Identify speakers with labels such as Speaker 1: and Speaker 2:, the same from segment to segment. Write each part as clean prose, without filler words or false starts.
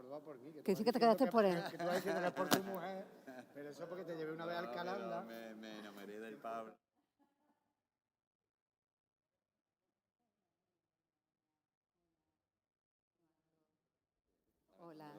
Speaker 1: va por mí.
Speaker 2: Que sí que te quedaste por él.
Speaker 1: Que tú vas diciendo que es por tu mujer, pero eso porque te llevé una vez al Calanda.
Speaker 3: Me enamoré del Pablo.
Speaker 2: Hola.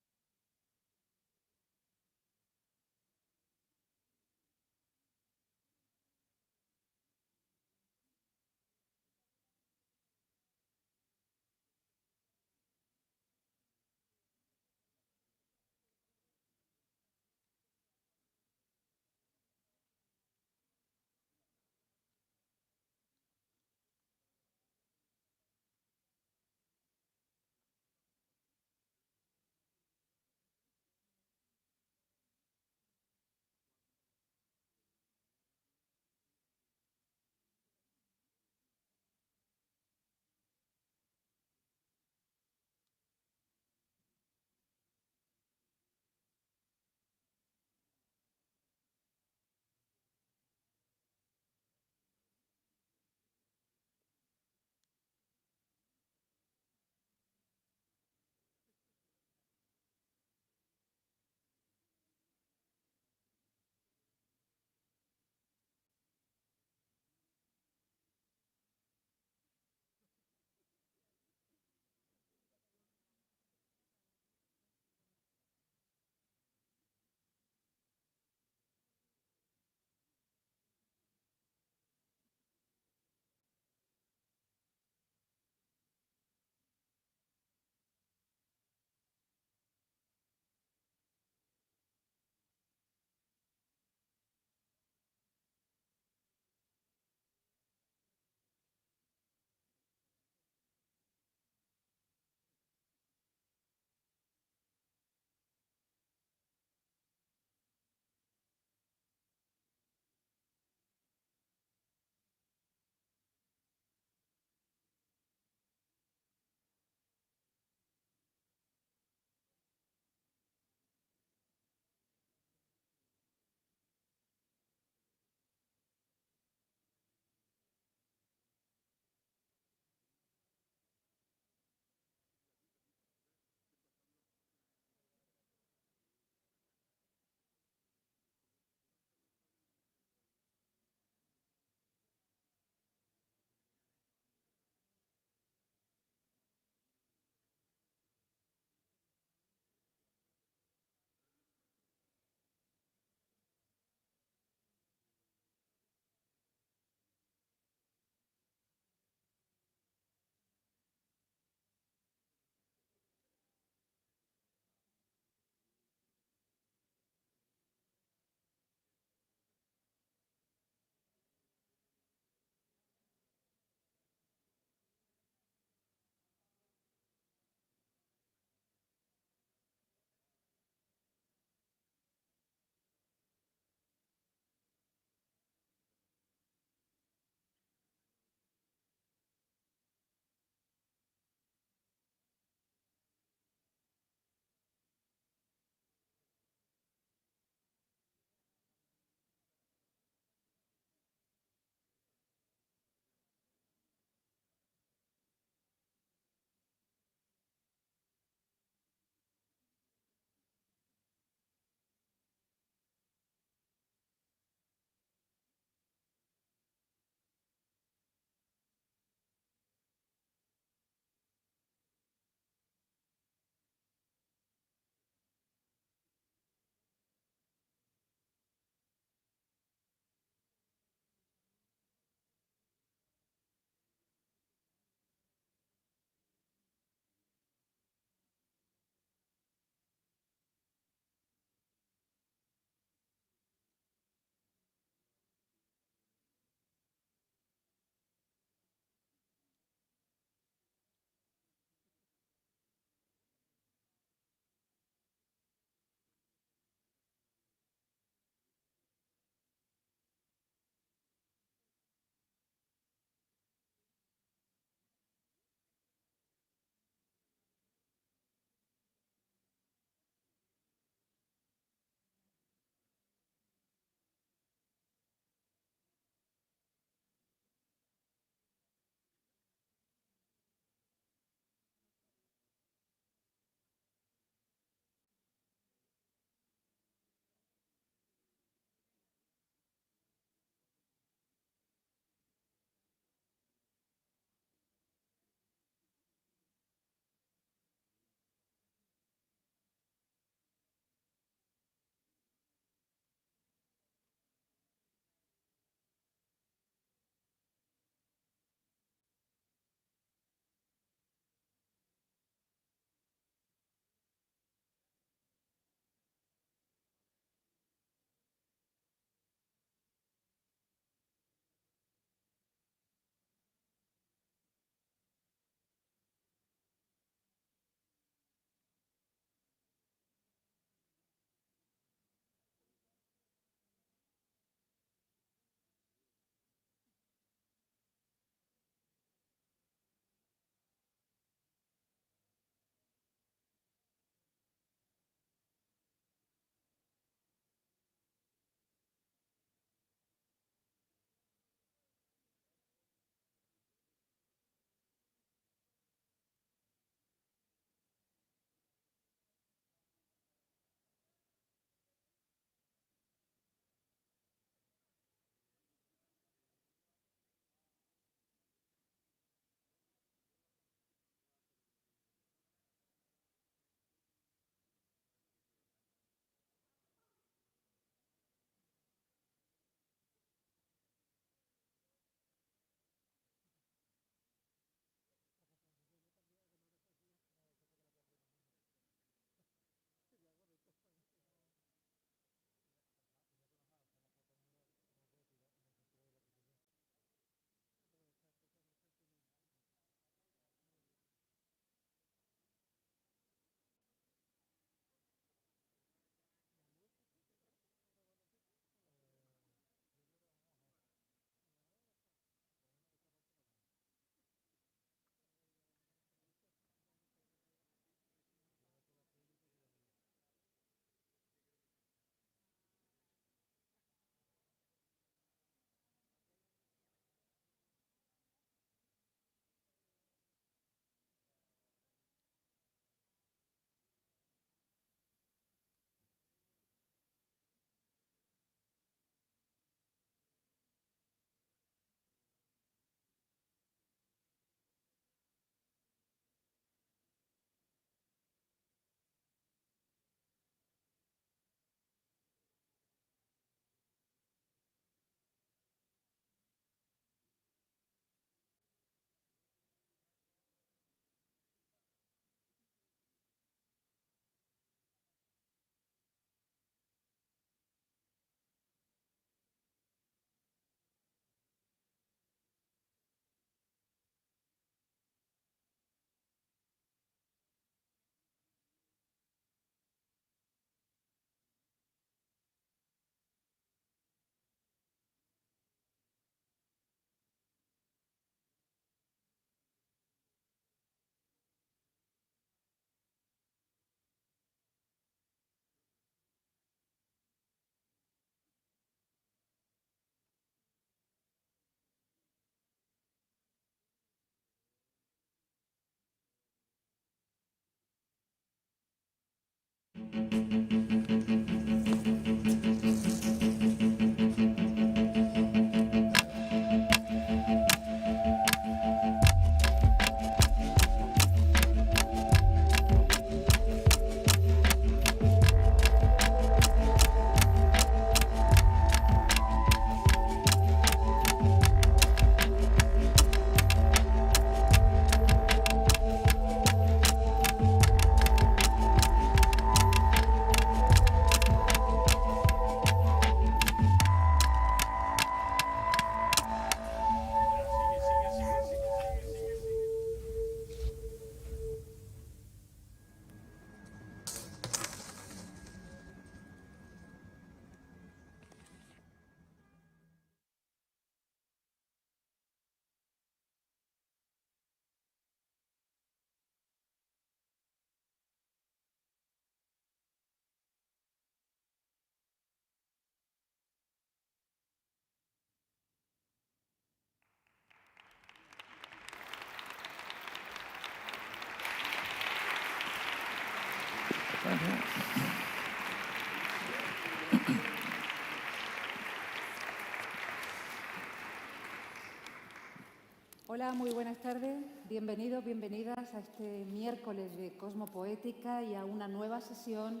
Speaker 2: Hola, muy buenas tardes. Bienvenidos, bienvenidas a este miércoles de Cosmopoética y a una nueva sesión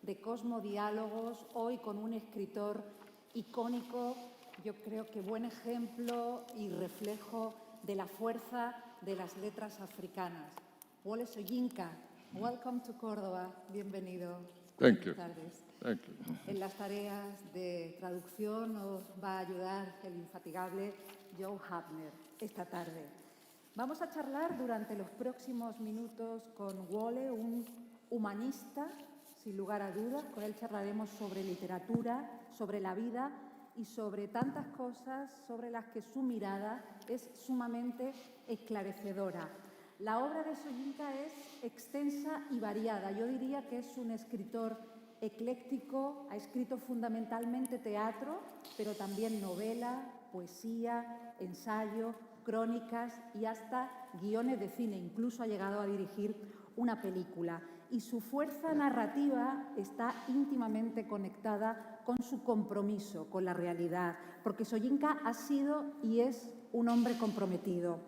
Speaker 2: de Cosmodiálogos, hoy con un escritor icónico, yo creo que buen ejemplo y reflejo de la fuerza de las letras africanas. Wole Soyinka, welcome to Córdoba, bienvenido.
Speaker 4: Thank you.
Speaker 2: Buenas tardes.
Speaker 4: Thank you.
Speaker 2: En las tareas de traducción nos va a ayudar el infatigable Joe Hapner esta tarde. Vamos a charlar durante los próximos minutos con Wole, un humanista, sin lugar a dudas. Con él charlaremos sobre literatura, sobre la vida y sobre tantas cosas sobre las que su mirada es sumamente esclarecedora. La obra de Soyinka es extensa y variada. Yo diría que es un escritor ecléctico, ha escrito fundamentalmente teatro, pero también novela, poesía, ensayo, crónicas y hasta guiones de cine. Incluso ha llegado a dirigir una película. Y su fuerza narrativa está íntimamente conectada con su compromiso con la realidad, porque Soyinka ha sido y es un hombre comprometido.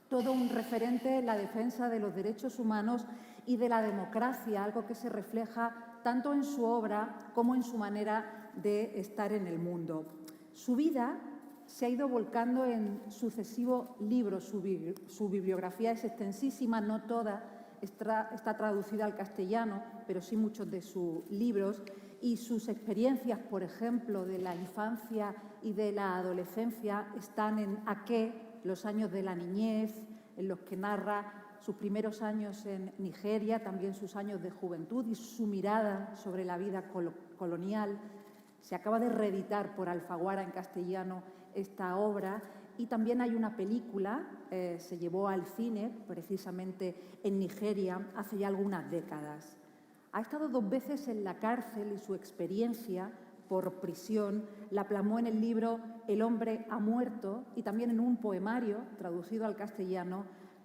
Speaker 2: Todo un referente en la defensa de los derechos humanos y de la democracia, algo que se refleja tanto en su obra como en su manera de estar en el mundo. Su vida se ha ido volcando en sucesivos libros. Su bibliografía es extensísima, no toda está traducida al castellano, pero sí muchos de sus libros, y sus experiencias, por ejemplo, de la infancia y de la adolescencia están en Aqué, los años de la niñez, en los que narra sus primeros años en Nigeria, también sus años de juventud y su mirada sobre la vida colonial. Se acaba de reeditar por Alfaguara en castellano esta obra y también hay una película, se llevó al cine precisamente en Nigeria hace ya algunas décadas. Ha estado 2 veces en la cárcel y su experiencia por prisión la plasmó en el libro El hombre ha muerto y también en un poemario traducido al castellano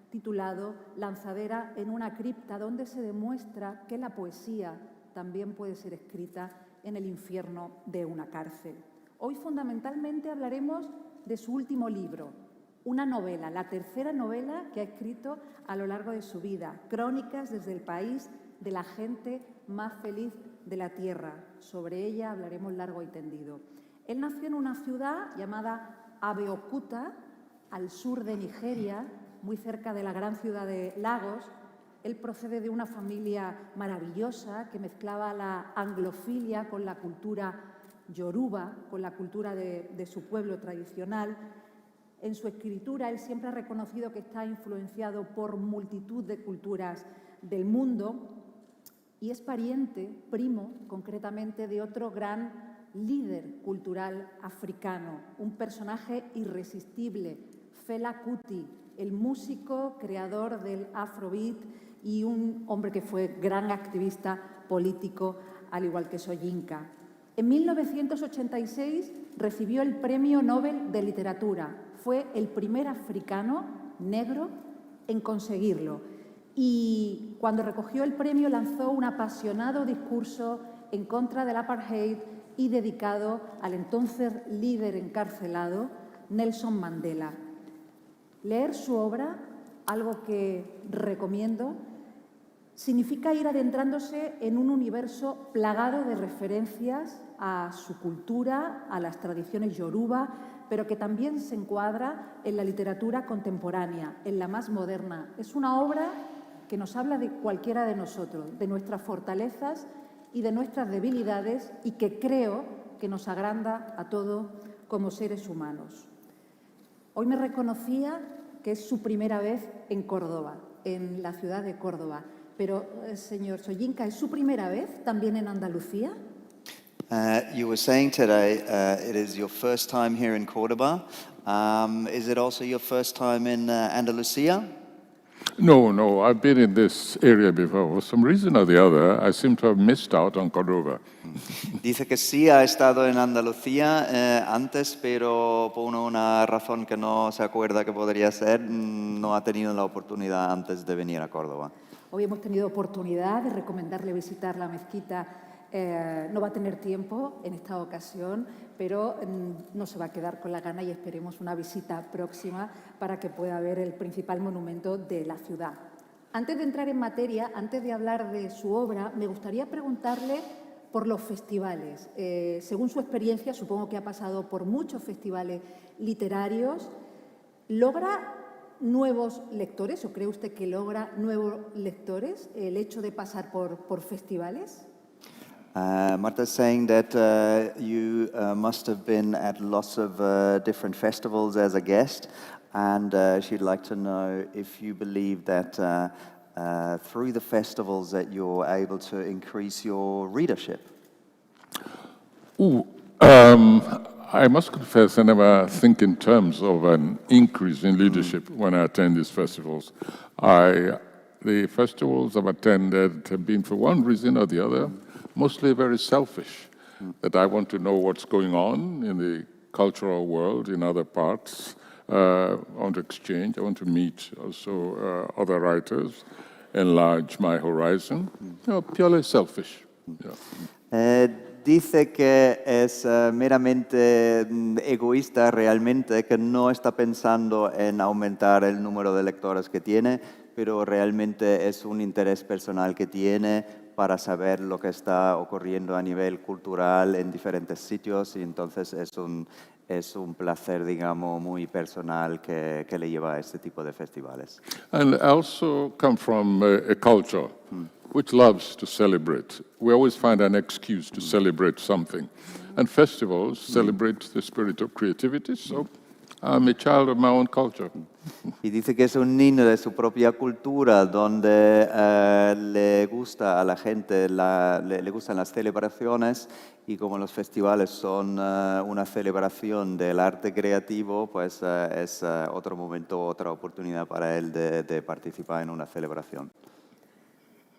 Speaker 2: titulado Lanzadera en una cripta, donde se demuestra que la poesía también puede ser escrita en el infierno de una cárcel. Hoy fundamentalmente hablaremos de su último libro, una novela, la tercera novela que ha escrito a lo largo de su vida, Crónicas desde el país de la gente más feliz de la tierra. Sobre ella hablaremos largo y tendido. Él nació en una ciudad llamada Abeokuta, al sur de Nigeria, muy cerca de la gran ciudad de Lagos. Él procede de una familia maravillosa que mezclaba la anglofilia con la cultura yoruba, con la cultura de su pueblo tradicional. En su escritura, él siempre ha reconocido que está influenciado por multitud de culturas del mundo y es pariente, primo, concretamente, de otro gran líder cultural africano, un personaje irresistible, Fela Kuti, el músico creador del Afrobeat y un hombre que fue gran activista político, al igual que Soyinka. En 1986 recibió el Premio Nobel de Literatura. Fue el primer africano negro en conseguirlo. y cuando recogió el premio lanzó un apasionado discurso en contra del apartheid y dedicado al entonces líder encarcelado, Nelson Mandela. Leer su obra, algo que recomiendo, significa ir adentrándose en un universo plagado de referencias a su cultura, a las tradiciones yoruba, pero que también se encuadra en la literatura contemporánea, en la más moderna. Es una obra que nos habla de cualquiera de nosotros, de nuestras fortalezas y de nuestras debilidades, y que creo que nos agranda a todos como seres humanos. Hoy me reconocía que es su primera vez en Córdoba, en la ciudad de Córdoba. Pero, señor Soyinka, ¿es su primera vez también en Andalucía?
Speaker 3: You were saying today it is your first time here in Cordoba. Is it also your first time in Andalusia?
Speaker 4: No, I've been in this area before. For some reason or the other, I seem to have missed out on Cordova.
Speaker 3: Dice que sí ha estado en Andalucía antes, pero por una razón que no se acuerda que podría ser, no ha tenido la oportunidad antes de venir a Córdoba.
Speaker 2: Hoy hemos tenido oportunidad de recomendarle visitar la mezquita. No va a tener tiempo en esta ocasión, pero no se va a quedar con la gana y esperemos una visita próxima para que pueda ver el principal monumento de la ciudad. Antes de entrar en materia, antes de hablar de su obra, me gustaría preguntarle por los festivales. Según su experiencia, supongo que ha pasado por muchos festivales literarios. ¿Logra nuevos lectores o cree usted que logra nuevos lectores el hecho de pasar por festivales?
Speaker 3: Marta's saying that you must have been at lots of different festivals as a guest, and she'd like to know if you believe that through the festivals that you're able to increase your readership.
Speaker 4: I must confess I never think in terms of an increase in leadership when I attend these festivals. The festivals I've attended have been, for one reason or the other, mostly very selfish, that I want to know what's going on in the cultural world in other parts. I want to exchange, I want to meet also other writers, enlarge my horizon. Purely selfish. Yeah.
Speaker 3: Dice que es meramente egoísta realmente, que no está pensando en aumentar el número de lectores que tiene, pero realmente es un interés personal que tiene para saber lo que está ocurriendo a nivel cultural en diferentes sitios, y entonces es un placer, digamos, muy personal que le lleva a este tipo de festivales.
Speaker 4: And I also come from a culture which loves to celebrate. We always find an excuse to celebrate something. And festivals celebrate the spirit of creativity, so I'm a child of my own culture.
Speaker 3: Y dice que es un niño de su propia cultura, donde le gusta a la gente, le gustan las celebraciones, y como los festivales son una celebración del arte creativo, pues es otro momento, otra oportunidad para él de participar en una celebración.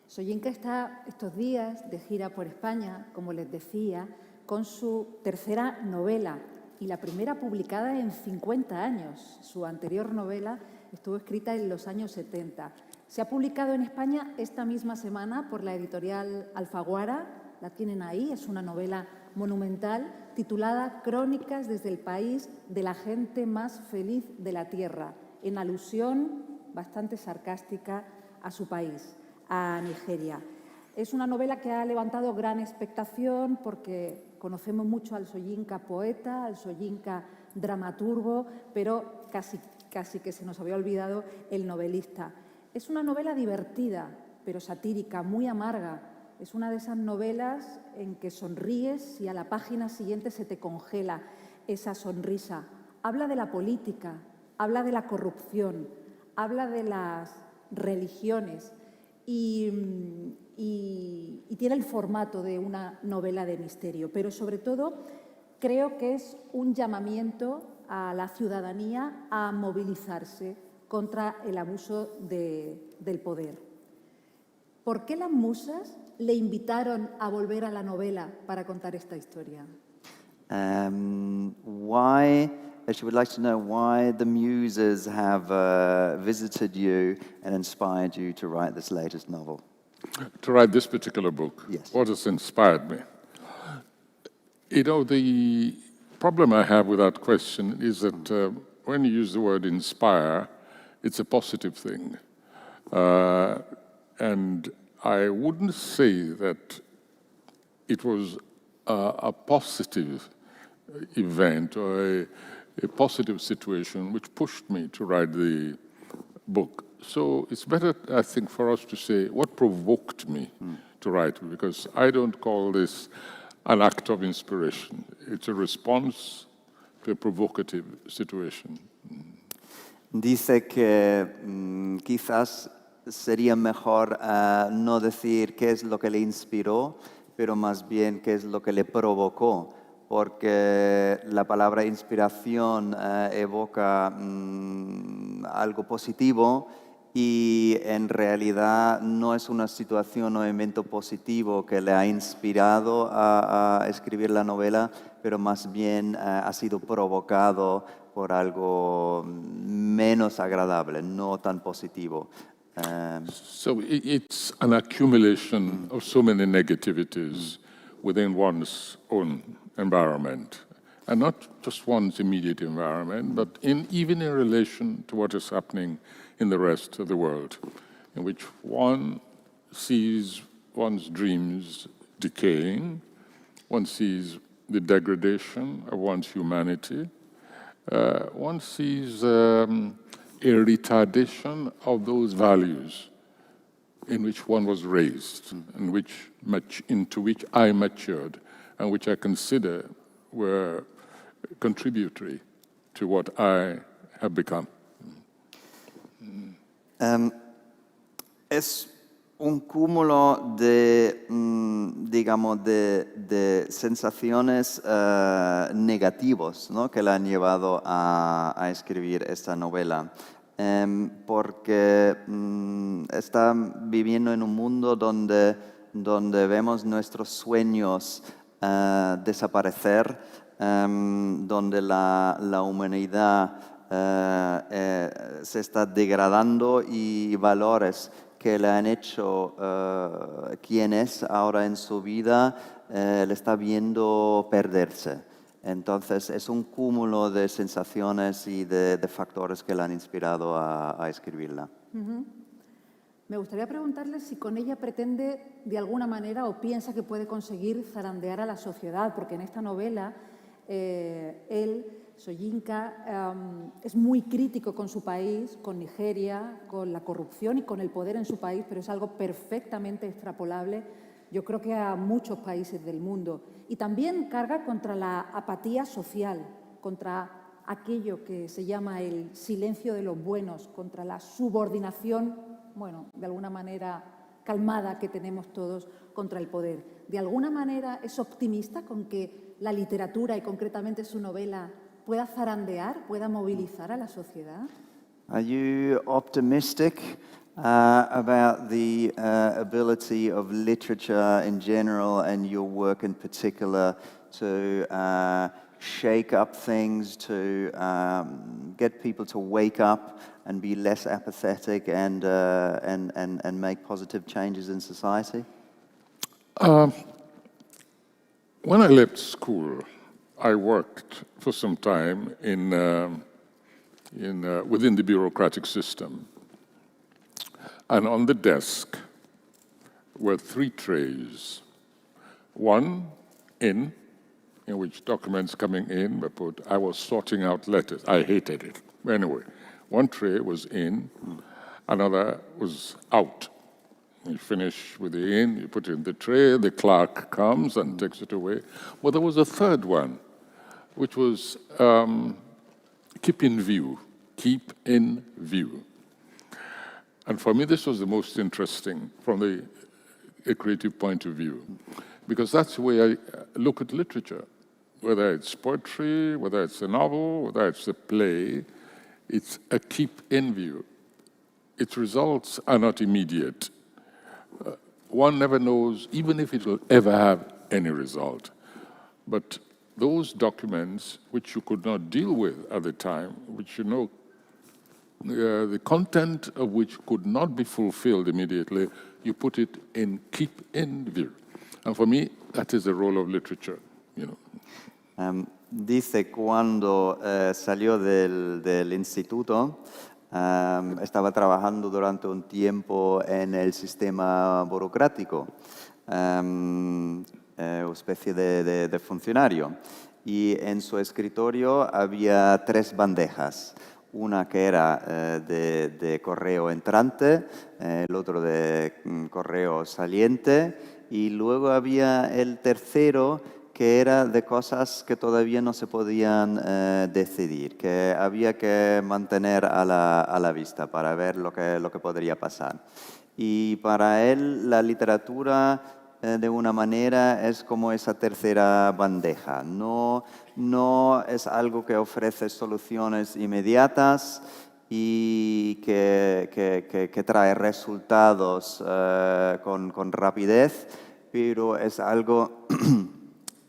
Speaker 2: Soyinka está estos días de gira por España, como les decía, con su tercera novela y la primera publicada en 50 años. Su anterior novela estuvo escrita en los años 70. Se ha publicado en España esta misma semana por la editorial Alfaguara. La tienen ahí, es una novela monumental titulada Crónicas desde el país de la gente más feliz de la Tierra, en alusión bastante sarcástica a su país, a Nigeria. Es una novela que ha levantado gran expectación porque conocemos mucho al Soyinka poeta, al Soyinka dramaturgo, pero casi que se nos había olvidado el novelista. Es una novela divertida, pero satírica, muy amarga. Es una de esas novelas en que sonríes y a la página siguiente se te congela esa sonrisa. Habla de la política, habla de la corrupción, habla de las religiones y tiene el formato de una novela de misterio, pero sobre todo creo que es un llamamiento a la ciudadanía a movilizarse contra el abuso del poder. ¿Por qué las musas le invitaron a volver a la novela para contar esta historia?
Speaker 3: Why she would like to know why the muses have visited you and inspired you to write this latest novel.
Speaker 4: To write this particular book,
Speaker 3: Yes.
Speaker 4: what has inspired me? You know, the problem I have with that question is that when you use the word inspire, it's a positive thing. And I wouldn't say that it was a positive event or a positive situation which pushed me to write the book. So it's better, I think, for us to say what provoked me to write, because I don't call this an act of inspiration. It's a response to a provocative situation.
Speaker 3: Dice que quizás sería mejor no decir qué es lo que le inspiró, pero más bien qué es lo que le provocó, porque la palabra inspiración evoca algo positivo y en realidad no es una situación o evento positivo que le ha inspirado a escribir la novela, pero más bien ha sido provocado por algo menos agradable, no tan positivo.
Speaker 4: So it's an accumulation of so many negativities within one's own environment, and not just one's immediate environment, but even in relation to what is happening in the rest of the world, in which one sees one's dreams decaying, one sees the degradation of one's humanity, one sees a retardation of those values in which one was raised, and into which I matured, and which I consider were contributory to what I have become.
Speaker 3: Es un cúmulo de, digamos, de sensaciones negativos, ¿no?, que le han llevado a escribir esta novela. Porque está viviendo en un mundo donde vemos nuestros sueños desaparecer, donde la humanidad se está degradando y valores que le han hecho quien es ahora en su vida le está viendo perderse. Entonces es un cúmulo de sensaciones y de factores que le han inspirado a escribirla.
Speaker 2: Me gustaría preguntarle si con ella pretende de alguna manera o piensa que puede conseguir zarandear a la sociedad, porque en esta novela Soyinka, es muy crítico con su país, con Nigeria, con la corrupción y con el poder en su país, pero es algo perfectamente extrapolable, yo creo que a muchos países del mundo. Y también carga contra la apatía social, contra aquello que se llama el silencio de los buenos, contra la subordinación, bueno, de alguna manera calmada que tenemos todos contra el poder. ¿De alguna manera es optimista con que la literatura y concretamente su novela pueda zarandear, pueda movilizar a la sociedad?
Speaker 3: Are you optimistic about the ability of literature in general and your work in particular to shake up things, to get people to wake up and be less apathetic and make positive changes in society?
Speaker 4: When I left school, I worked for some time within the bureaucratic system. And on the desk were 3 trays. One in which documents coming in were put. I was sorting out letters. I hated it. Anyway, one tray was in, another was out. You finish with the in, you put it in the tray, the clerk comes and takes it away. Well, there was a third one, which was keep in view. Keep in view. And for me, this was the most interesting from a creative point of view, because that's the way I look at literature. Whether it's poetry, whether it's a novel, whether it's a play, it's a keep in view. Its results are not immediate. One never knows, even if it will ever have any result. But those documents which you could not deal with at the time, which you know, the content of which could not be fulfilled immediately, you put it in, keep in view. And for me, that is the role of literature, you know.
Speaker 3: Dice cuando salió del instituto, estaba trabajando durante un tiempo en el sistema burocrático, especie de funcionario. Y en su escritorio había 3 bandejas. Una que era de correo entrante, el otro de correo saliente, y luego había el tercero que era de cosas que todavía no se podían decidir, que había que mantener a la vista para ver lo que podría pasar. Y para él la literatura de una manera es como esa tercera bandeja. No es algo que ofrece soluciones inmediatas y que trae resultados con rapidez, pero es algo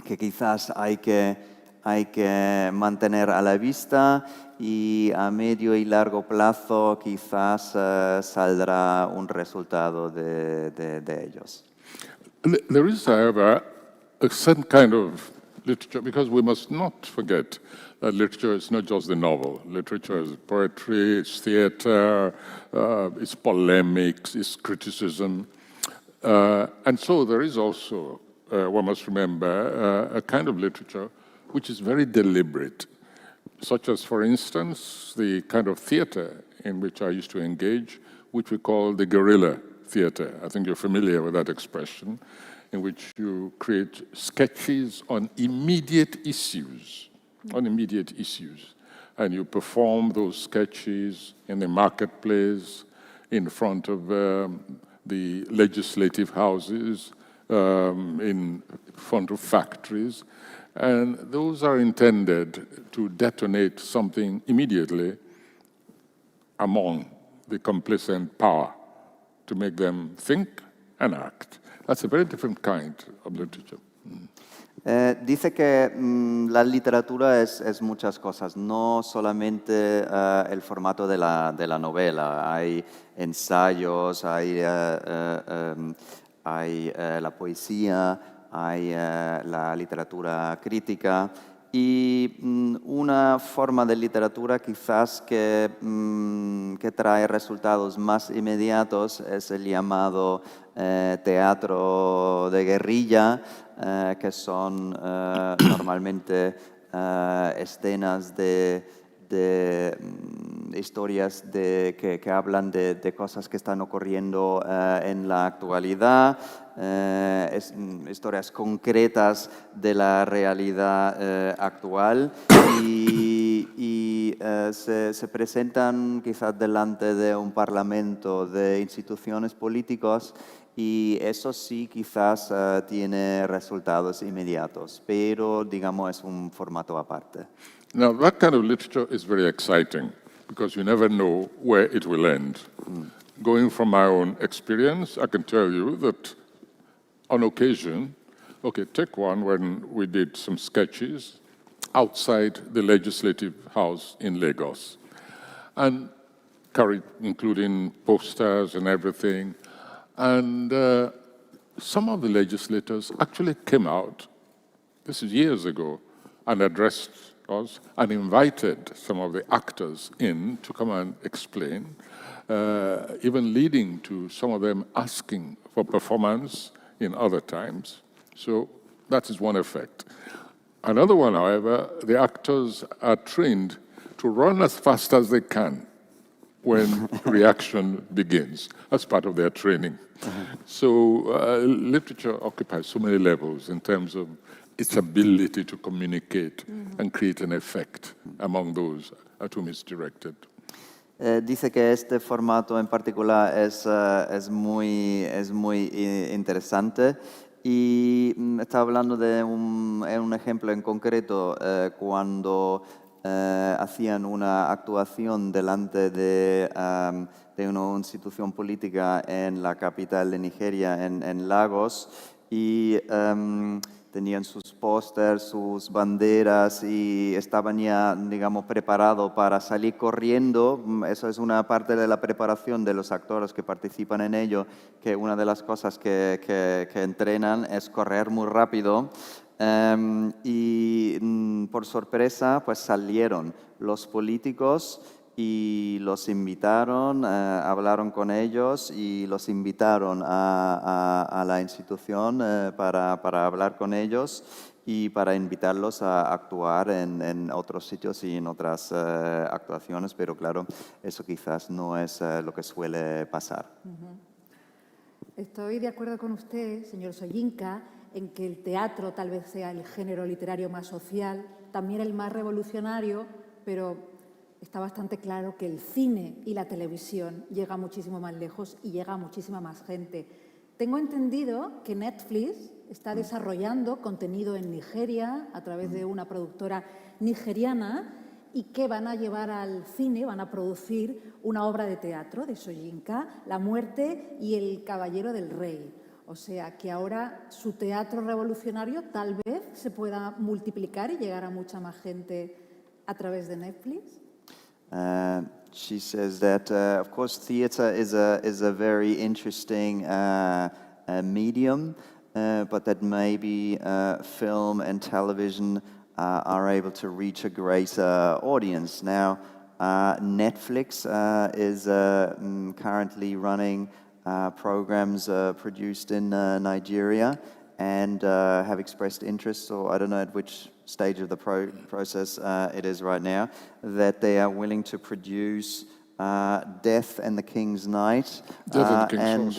Speaker 3: que quizás hay que mantener a la vista y a medio y largo plazo quizás saldrá un resultado de ellos.
Speaker 4: There is, however, a certain kind of literature, because we must not forget that literature is not just the novel. Literature is poetry, it's theater, it's polemics, it's criticism. And so there is also, one must remember, a kind of literature which is very deliberate, such as, for instance, the kind of theater in which I used to engage, which we call the guerrilla theater. I think you're familiar with that expression, in which you create sketches on immediate issues, and you perform those sketches in the marketplace, in front of the legislative houses, in front of factories, and those are intended to detonate something immediately among the complacent power, to make them think and act. That's a very different kind of literature.
Speaker 3: Dice que la literatura es muchas cosas, no solamente el formato de la novela. Hay ensayos, hay la poesía, hay la literatura crítica. Y una forma de literatura quizás que trae resultados más inmediatos es el llamado teatro de guerrilla, que son normalmente escenas de historias que hablan de cosas que están ocurriendo en la actualidad, historias concretas de la realidad actual y se presentan quizás delante de un parlamento, de instituciones políticas, y eso sí quizás tiene resultados inmediatos, pero digamos es un formato aparte.
Speaker 4: Now, that kind of literature is very exciting because you never know where it will end. Going from my own experience, I can tell you that on occasion, okay, take one when we did some sketches outside the Legislative House in Lagos, and carried, including posters and everything. And some of the legislators actually came out, this is years ago, and addressed us and invited some of the actors in to come and explain, even leading to some of them asking for performance in other times. So that is one effect. Another one, however, the actors are trained to run as fast as they can when reaction begins. That's part of their training. So literature occupies so many levels in terms of its ability to communicate and create an effect among those at whom it's directed.
Speaker 3: Dice que este formato en particular es muy interesante y está hablando de un ejemplo en concreto cuando hacían una actuación delante de una institución política en la capital de Nigeria, en Lagos, y tenían sus pósters, sus banderas y estaban ya, digamos, preparados para salir corriendo. Eso es una parte de la preparación de los actores que participan en ello, que una de las cosas que entrenan es correr muy rápido. Por sorpresa, pues salieron los políticos y los invitaron, hablaron con ellos y los invitaron a la institución para hablar con ellos y para invitarlos a actuar en otros sitios y en otras actuaciones, pero claro, eso quizás no es lo que suele pasar.
Speaker 2: Estoy de acuerdo con usted, señor Soyinka, en que el teatro tal vez sea el género literario más social, también el más revolucionario, pero está bastante claro que el cine y la televisión llega muchísimo más lejos y llega a muchísima más gente. Tengo entendido que Netflix está desarrollando contenido en Nigeria a través de una productora nigeriana y que van a llevar al cine, van a producir una obra de teatro de Soyinka, La muerte y el caballero del rey. O sea, que ahora su teatro revolucionario tal vez se pueda multiplicar y llegar a mucha más gente a través de Netflix.
Speaker 3: She says that, of course, theater is a very interesting medium, but that maybe film and television are able to reach a greater audience. Now, Netflix is currently running programs produced in Nigeria and have expressed interest, so I don't know at which stage of the process it is right now, that they are willing to produce Death and the King's Knight and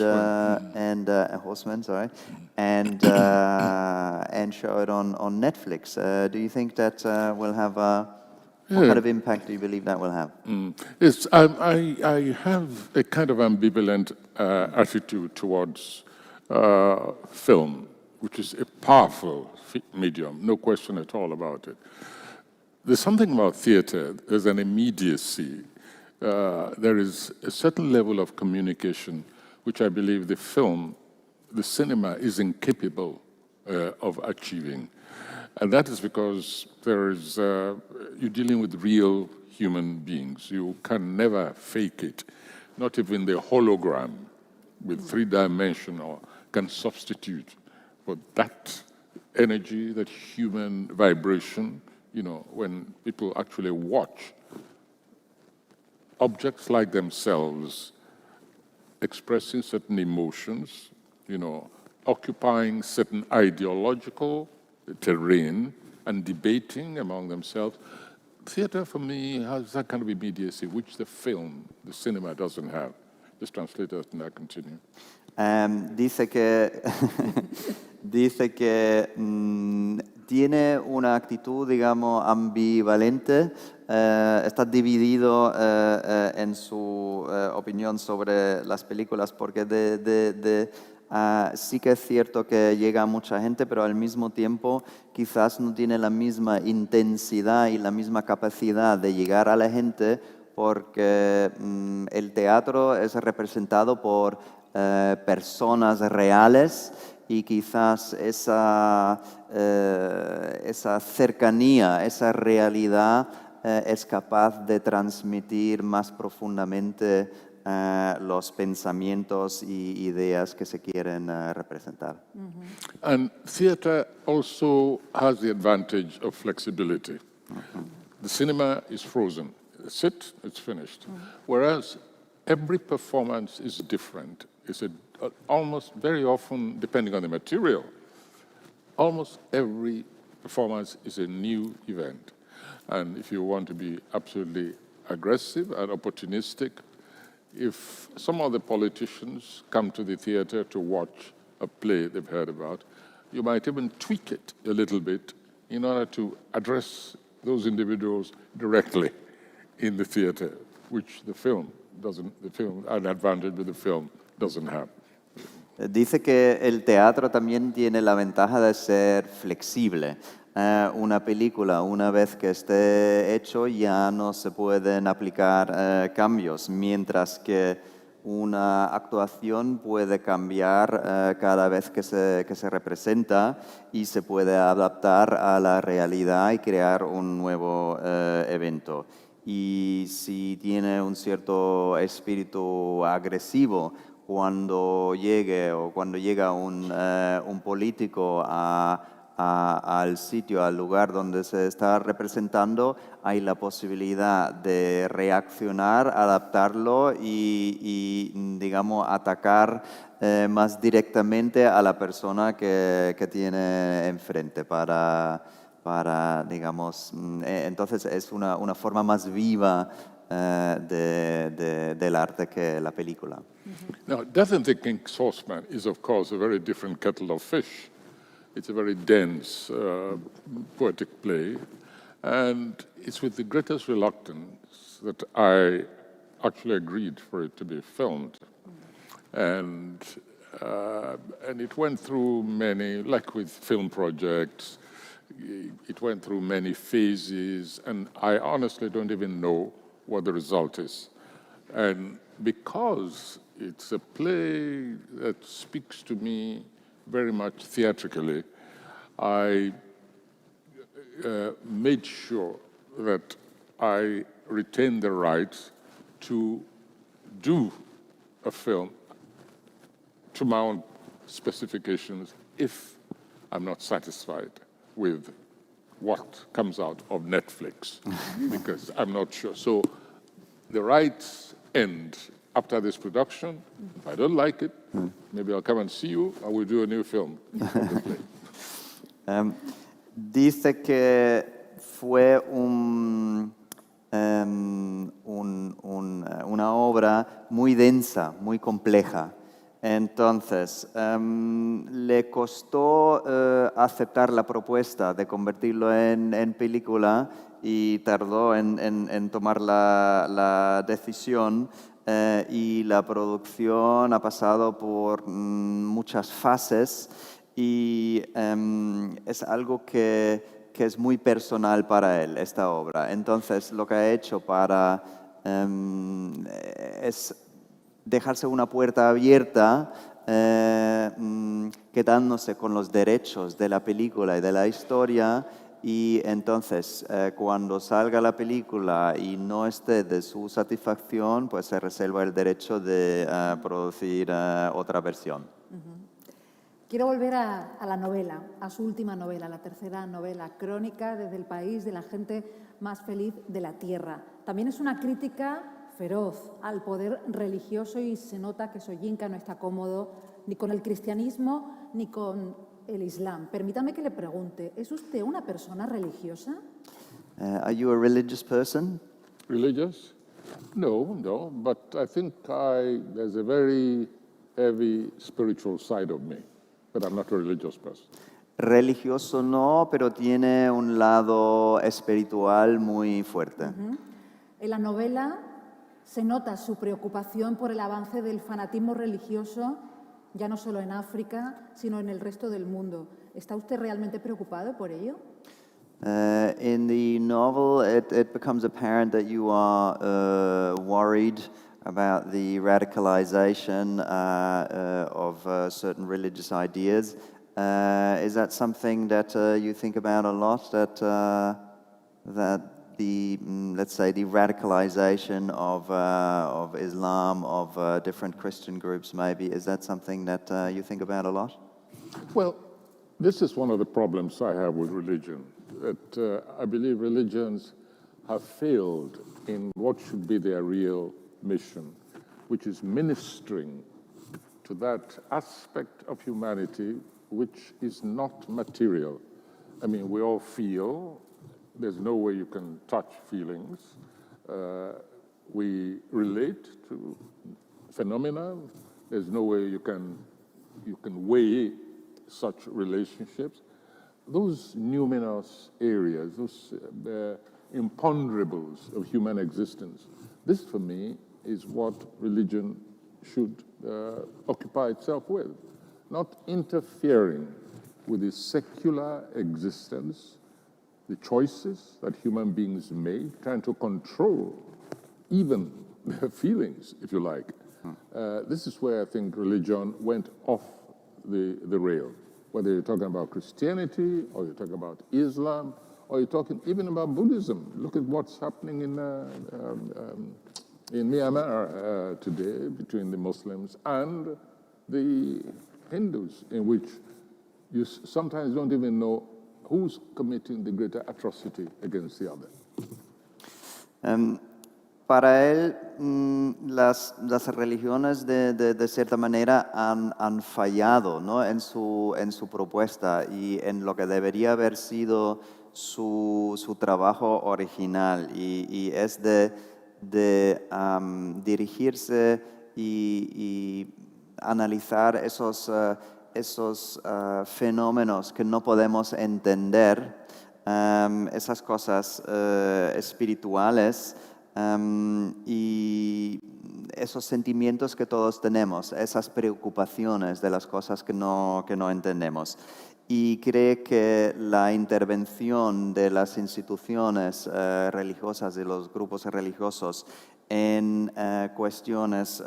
Speaker 3: Horseman, sorry, and show it on Netflix. Do you think that will have what kind of impact do you believe that will have?
Speaker 4: Yes, I have a kind of ambivalent attitude towards film, which is a powerful medium, no question at all about it. There's something about theater, there's an immediacy. There is a certain level of communication which I believe the cinema is incapable of achieving. And that is because you're dealing with real human beings. You can never fake it. Not even the hologram with three-dimensional can substitute for that energy, that human vibration, when people actually watch objects like themselves expressing certain emotions, occupying certain ideological terrain and debating among themselves. Theater, for me, has that kind of immediacy, which the cinema doesn't have. Just translate that and I continue.
Speaker 3: Dice que tiene una actitud, digamos, ambivalente, está dividido en su opinión sobre las películas, porque sí que es cierto que llega a mucha gente, pero al mismo tiempo quizás no tiene la misma intensidad y la misma capacidad de llegar a la gente, porque el teatro es representado por personas reales y quizás esa cercanía, esa realidad es capaz de transmitir más profundamente los pensamientos y ideas que se quieren representar.
Speaker 4: And theater also has the advantage of flexibility. The cinema is frozen. It's finished. Whereas every performance is different. It's almost very often, depending on the material, almost every performance is a new event. And if you want to be absolutely aggressive and opportunistic, if some of the politicians come to the theater to watch a play they've heard about, you might even tweak it a little bit in order to address those individuals directly in the theater, which an advantage that the film doesn't have.
Speaker 3: Dice que el teatro también tiene la ventaja de ser flexible. Una película, una vez que esté hecho, ya no se pueden aplicar cambios, mientras que una actuación puede cambiar cada vez que se representa y se puede adaptar a la realidad y crear un nuevo evento. Y si tiene un cierto espíritu agresivo cuando llega un político al sitio, al lugar donde se está representando, hay la posibilidad de reaccionar, adaptarlo y digamos, atacar más directamente a la persona que tiene enfrente digamos, entonces es una forma más viva del arte que la película.
Speaker 4: Now, Death and the King's Horseman is, of course, a very different kettle of fish. It's a very dense, poetic play, and it's with the greatest reluctance that I actually agreed for it to be filmed. And it went through many, like with film projects, it went through many phases, and I honestly don't even know what the result is. And because it's a play that speaks to me very much theatrically, I made sure that I retained the rights to do a film to my own specifications if I'm not satisfied with what comes out of Netflix, because I'm not sure. So the rights end after this production. If I don't like it, maybe I'll come and see you, and we'll do a new film of the play.
Speaker 3: Dice que fue una obra muy densa, muy compleja. Entonces, le costó aceptar la propuesta de convertirlo en película y tardó en tomar la decisión. Y la producción ha pasado por muchas fases y es algo que es muy personal para él, esta obra. Entonces, lo que ha hecho es dejarse una puerta abierta, quedándose con los derechos de la película y de la historia. Y entonces, cuando salga la película y no esté de su satisfacción, pues se reserva el derecho de producir otra versión.
Speaker 2: Quiero volver a la novela, a su última novela, la tercera novela, Crónica desde el país de la gente más feliz de la Tierra. También es una crítica feroz al poder religioso y se nota que Soyinka no está cómodo ni con el cristianismo ni con el Islam. Permítame que le pregunte, ¿es usted una persona religiosa?
Speaker 3: Are you a religious person?
Speaker 4: Religious? No, but I think there's a very heavy spiritual side of me, but I'm not a religious person.
Speaker 3: Religioso no, pero tiene un lado espiritual muy fuerte.
Speaker 2: En la novela se nota su preocupación por el avance del fanatismo religioso, ya no solo en África, sino en el resto del mundo. ¿Está usted realmente preocupado por ello?
Speaker 3: In the novel, it becomes apparent that you are worried about the radicalization of certain religious ideas. Is that something that you think about a lot? That the let's say the radicalization of Islam, of different Christian groups, maybe, is that something that you think about a lot?
Speaker 4: Well, this is one of the problems I have with religion. That I believe religions have failed in what should be their real mission, which is ministering to that aspect of humanity which is not material. I mean, we all feel. There's no way you can touch feelings. We relate to phenomena. There's no way you can weigh such relationships. Those numinous areas, those imponderables of human existence, this for me is what religion should occupy itself with, not interfering with the secular existence, the choices that human beings make, trying to control even their feelings, if you like, This is where I think religion went off the rail. Whether you're talking about Christianity, or you're talking about Islam, or you're talking even about Buddhism. Look at what's happening in Myanmar today between the Muslims and the Hindus, in which you sometimes don't even know who's committing the greater atrocity against the other.
Speaker 3: Para él, las religiones de cierta manera han fallado, ¿no? en su propuesta y en lo que debería haber sido su trabajo original, y es de dirigirse y analizar esos fenómenos que no podemos entender, esas cosas espirituales, y esos sentimientos que todos tenemos, esas preocupaciones de las cosas que no entendemos. Y cree que la intervención de las instituciones religiosas, de los grupos religiosos, en cuestiones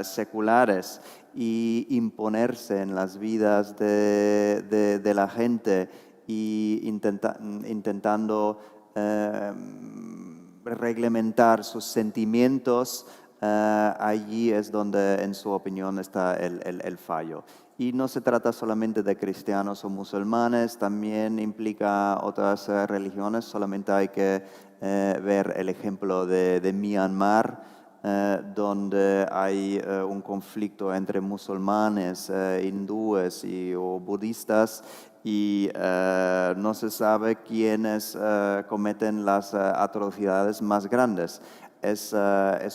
Speaker 3: seculares y imponerse en las vidas de la gente y intentando reglamentar sus sentimientos, allí es donde, en su opinión, está el fallo. Y no se trata solamente de cristianos o musulmanes, también implica otras religiones. Solamente hay que ver el ejemplo de Myanmar, donde hay un conflicto entre musulmanes, hindúes o budistas, y no se sabe quiénes cometen las atrocidades más grandes. Es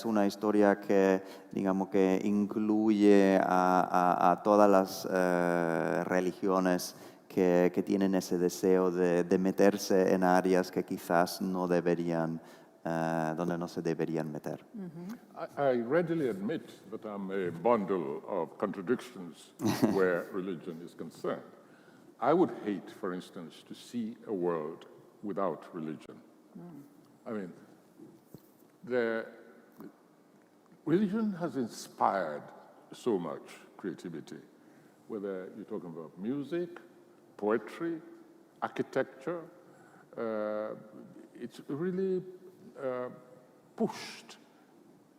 Speaker 3: una historia que, digamos, que incluye a todas las religiones que tienen ese deseo de meterse en áreas que quizás no deberían, donde no se deberían meter.
Speaker 4: I readily admit that I'm a bundle of contradictions where religion is concerned. I would hate, for instance, to see a world without religion. I mean, religion has inspired so much creativity, whether you're talking about music, poetry, architecture. It's really pushed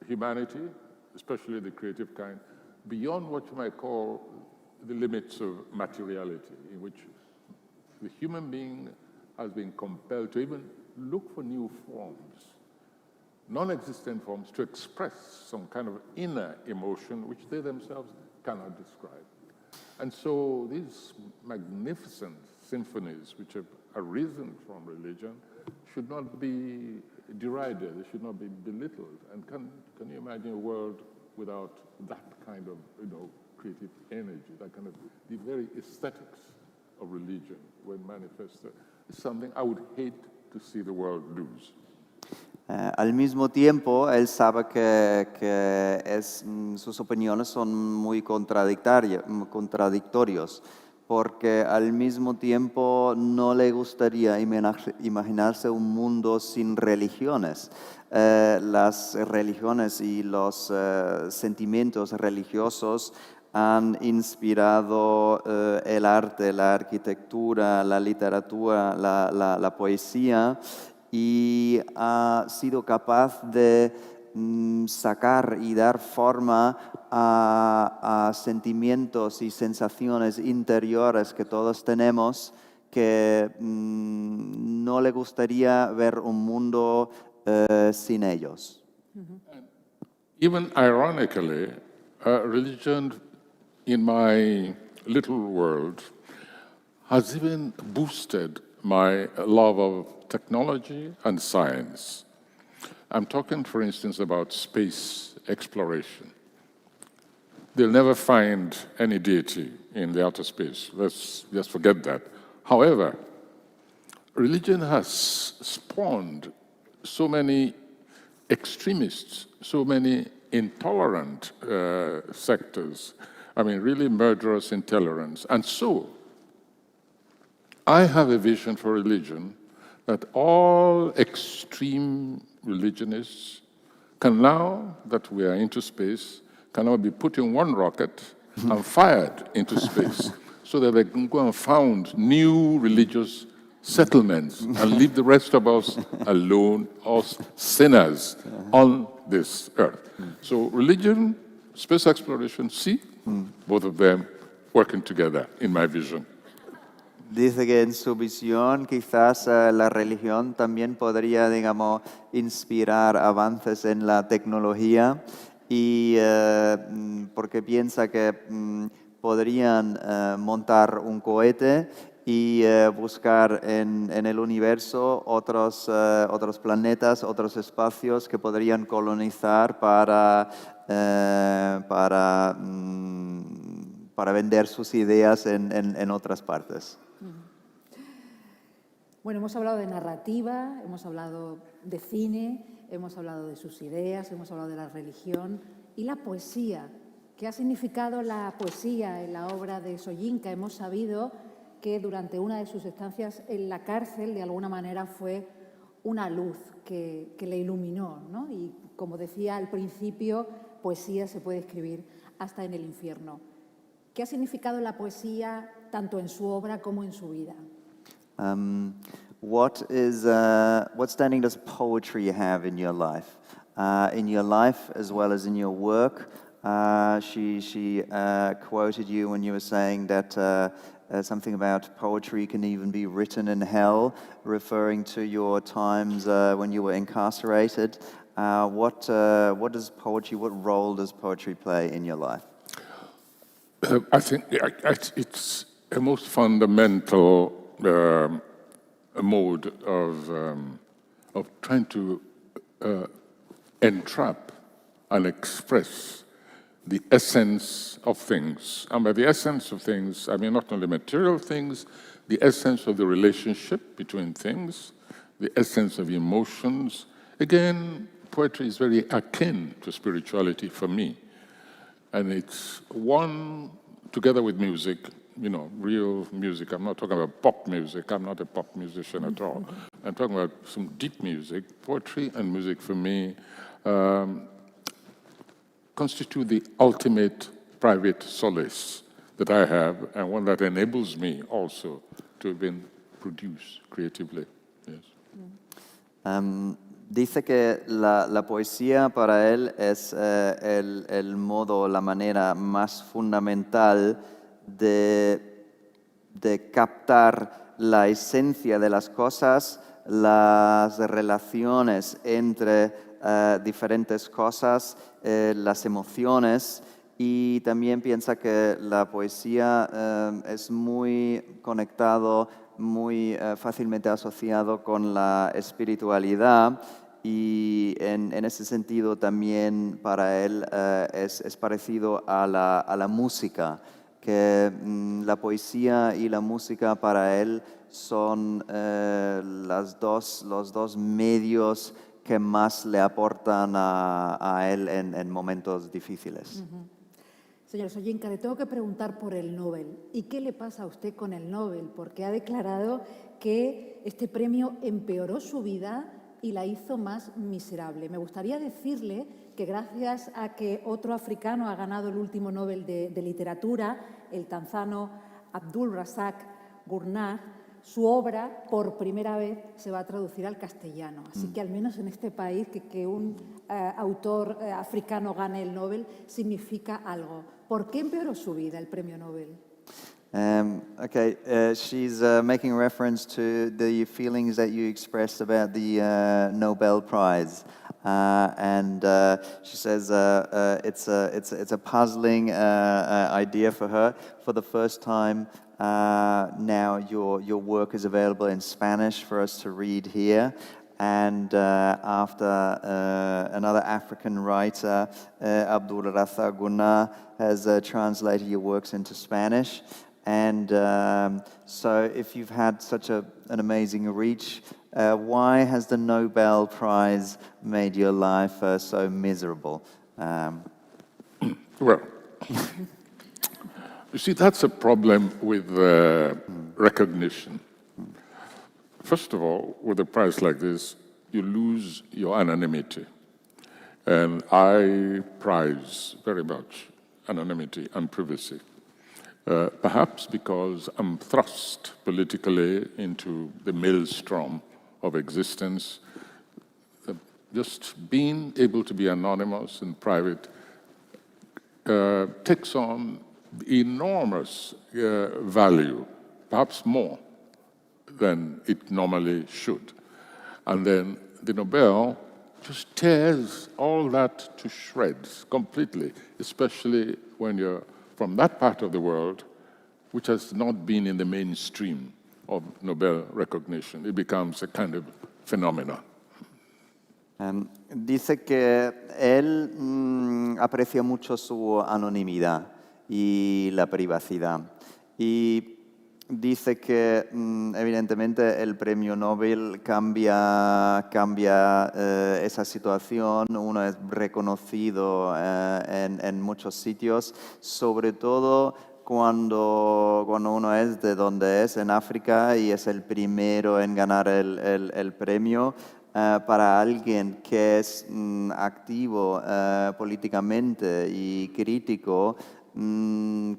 Speaker 4: humanity, especially the creative kind, beyond what you might call the limits of materiality, in which the human being has been compelled to even look for new forms, non-existent forms, to express some kind of inner emotion which they themselves cannot describe. And so these magnificent symphonies which have arisen from religion should not be derided, they should not be belittled. And can you imagine a world without that kind of, creative energy, that kind of, the very aesthetics of religion when manifested, is something I would hate to see the world lose.
Speaker 3: Al mismo tiempo, él sabe que sus opiniones son muy contradictorios, porque al mismo tiempo no le gustaría imaginarse un mundo sin religiones. Las religiones y los sentimientos religiosos han inspirado el arte, la arquitectura, la literatura, la poesía, y ha sido capaz de sacar y dar forma a sentimientos y sensaciones interiores que todos tenemos, que no le gustaría ver un mundo sin ellos.
Speaker 4: Even ironically, religion in my little world has even boosted my love of technology and science. I'm talking, for instance, about space exploration. They'll never find any deity in the outer space. Let's just forget that. However, religion has spawned so many extremists, so many intolerant sectors. I mean, really murderous intolerance. And so, I have a vision for religion that all extreme religionists can, now that we are into space, can all be put in one rocket and fired into space so that they can go and found new religious settlements and leave the rest of us alone, us sinners on this earth. So religion, space exploration, both of them working together in my vision.
Speaker 3: Dice que en su visión quizás la religión también podría, digamos, inspirar avances en la tecnología y porque piensa que podrían montar un cohete y buscar en el universo otros planetas, otros espacios que podrían colonizar para vender sus ideas en otras partes.
Speaker 2: Bueno, hemos hablado de narrativa, hemos hablado de cine, hemos hablado de sus ideas, hemos hablado de la religión y la poesía. ¿Qué ha significado la poesía en la obra de Soyinka? Hemos sabido que durante una de sus estancias en la cárcel, de alguna manera, fue una luz que le iluminó, ¿no? Y como decía al principio, poesía se puede escribir hasta en el infierno. ¿Qué ha significado la poesía tanto en su obra como en su vida?
Speaker 3: What standing does poetry have in your life? In your life as well as in your work? She quoted you when you were saying that something about poetry can even be written in hell, referring to your times when you were incarcerated. What role does poetry play in your life?
Speaker 4: I think it's a most fundamental mode of trying to entrap and express the essence of things. And by the essence of things, I mean not only material things, the essence of the relationship between things, the essence of emotions. Again, poetry is very akin to spirituality for me. And it's one, together with music, you know, real music. I'm not talking about pop music. I'm not a pop musician at all. I'm talking about some deep music. Poetry and music for me constitute the ultimate private solace that I have, and one that enables me also to even produce creatively. Yes.
Speaker 3: Dice que la poesía para él es el modo, la manera más fundamental de captar la esencia de las cosas, las relaciones entre diferentes cosas, las emociones, y también piensa que la poesía es muy conectado, muy fácilmente asociado con la espiritualidad, y en ese sentido también para él es parecido a la música, que la poesía y la música para él son los dos medios que más le aportan a él en momentos difíciles.
Speaker 2: Señor Soyinka, le tengo que preguntar por el Nobel. ¿Y qué le pasa a usted con el Nobel? Porque ha declarado que este premio empeoró su vida y la hizo más miserable. Me gustaría decirle que gracias a que otro africano ha ganado el último Nobel de Literatura, el tanzano Abdul Razak Gurnah, su obra, por primera vez, se va a traducir al castellano. Así que al menos en este país, que un autor africano gane el Nobel significa algo. ¿Por qué empeoró su vida el premio Nobel?
Speaker 3: She's making reference to the feelings that you expressed about the Nobel Prize. And she says it's a puzzling idea for her. For the first time, now your work is available in Spanish for us to read here. And after another African writer, Abdul Razak Gurnah, has translated your works into Spanish. And so if you've had such an amazing reach, why has the Nobel Prize made your life so miserable?
Speaker 4: Well, you see, that's a problem with recognition. First of all, with a prize like this, you lose your anonymity. And I prize very much anonymity and privacy. Perhaps because I'm thrust politically into the maelstrom of existence, just being able to be anonymous and private takes on enormous value, perhaps more than it normally should. And then the Nobel just tears all that to shreds completely, especially when you're from that part of the world which has not been in the mainstream of Nobel recognition. It becomes a kind of phenomenon.
Speaker 3: Dice que él aprecia mucho su anonimidad y la privacidad. Y dice que evidentemente el premio Nobel cambia esa situación. Uno es reconocido en muchos sitios, sobre todo cuando uno es de donde es, en África, y es el primero en ganar el premio. Para alguien que es activo políticamente y crítico,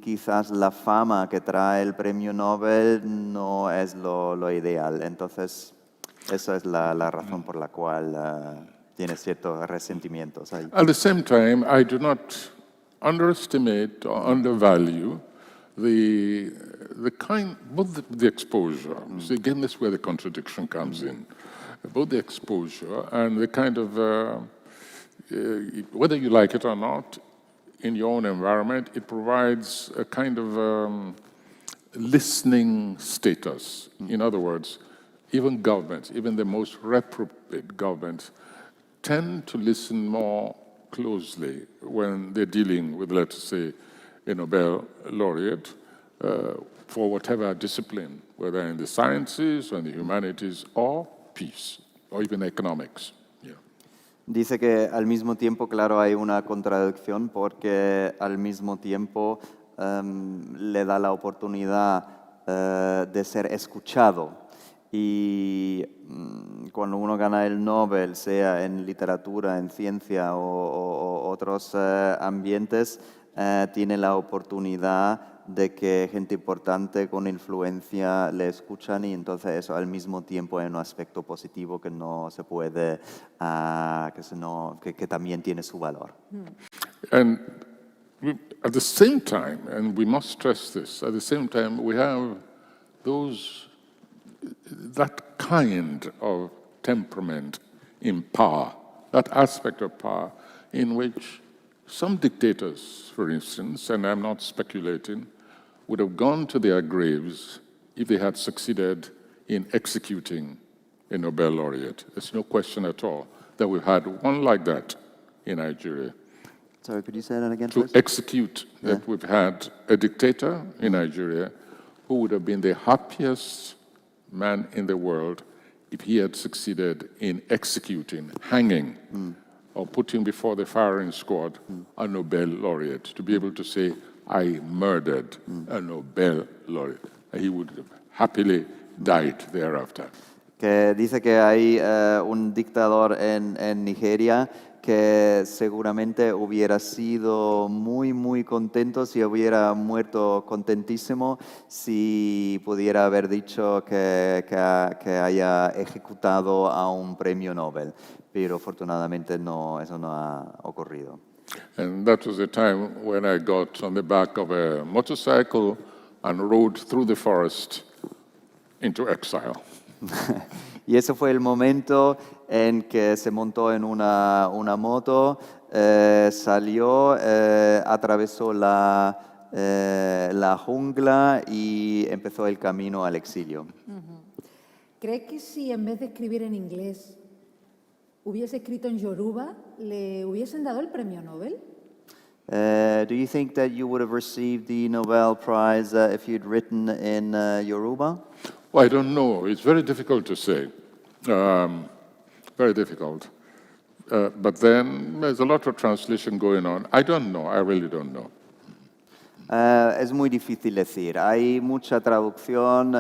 Speaker 3: quizás la fama que trae el premio Nobel no es lo ideal. Entonces, esa es la razón por la cual tiene ciertos resentimientos ahí.
Speaker 4: At the same time, I do not underestimate or undervalue the kind, both the exposure. So again, that's where the contradiction comes in. Both the exposure and the kind of, whether you like it or not, in your own environment, it provides a kind of listening status. In other words, even governments, even the most reprobate governments, tend to listen more closely when they're dealing with, let's say, a Nobel laureate for whatever discipline, whether in the sciences or in the humanities or peace, or even economics. Yeah.
Speaker 3: Dice que al mismo tiempo, claro, hay una contradicción porque al mismo tiempo le da la oportunidad de ser escuchado. Y cuando uno gana el Nobel, sea en literatura, en ciencia o otros ambientes, tiene la oportunidad de que gente importante con influencia le escuchan, y entonces eso al mismo tiempo es un aspecto positivo que no se puede, que también tiene su valor.
Speaker 4: And at the same time, and we must stress this, at the same time we have that kind of temperament in power, that aspect of power in which some dictators, for instance, and I'm not speculating, would have gone to their graves if they had succeeded in executing a Nobel laureate. There's no question at all that we've had one like that in Nigeria.
Speaker 3: Sorry, could you say that again,
Speaker 4: To
Speaker 3: please?
Speaker 4: execute, that we've had a dictator in Nigeria who would have been the happiest man in the world if he had succeeded in executing, hanging, or putting before the firing squad a Nobel laureate, to be able to say, I murdered a Nobel laureate. He would have happily died thereafter.
Speaker 3: Que dice que hay un dictador en Nigeria que seguramente hubiera sido muy contento si hubiera muerto contentísimo si pudiera haber dicho que haya ejecutado a un premio Nobel. Pero afortunadamente eso no ha ocurrido.
Speaker 4: And that was the time when I got on the back of a motorcycle and rode through the forest into exile.
Speaker 3: Y ese fue el momento en que se montó en una moto, salió, atravesó la jungla y empezó el camino al exilio.
Speaker 2: ¿Cree que si en vez de escribir en inglés hubiese escrito en Yoruba, le hubiesen dado el premio Nobel?
Speaker 3: Do you think that you would have received the Nobel Prize if you'd written in Yoruba?
Speaker 4: Well, I don't know. It's very difficult to say. Very difficult. But then there's a lot of translation going on. I don't know. I really don't know.
Speaker 3: Es muy difícil decir. Hay mucha traducción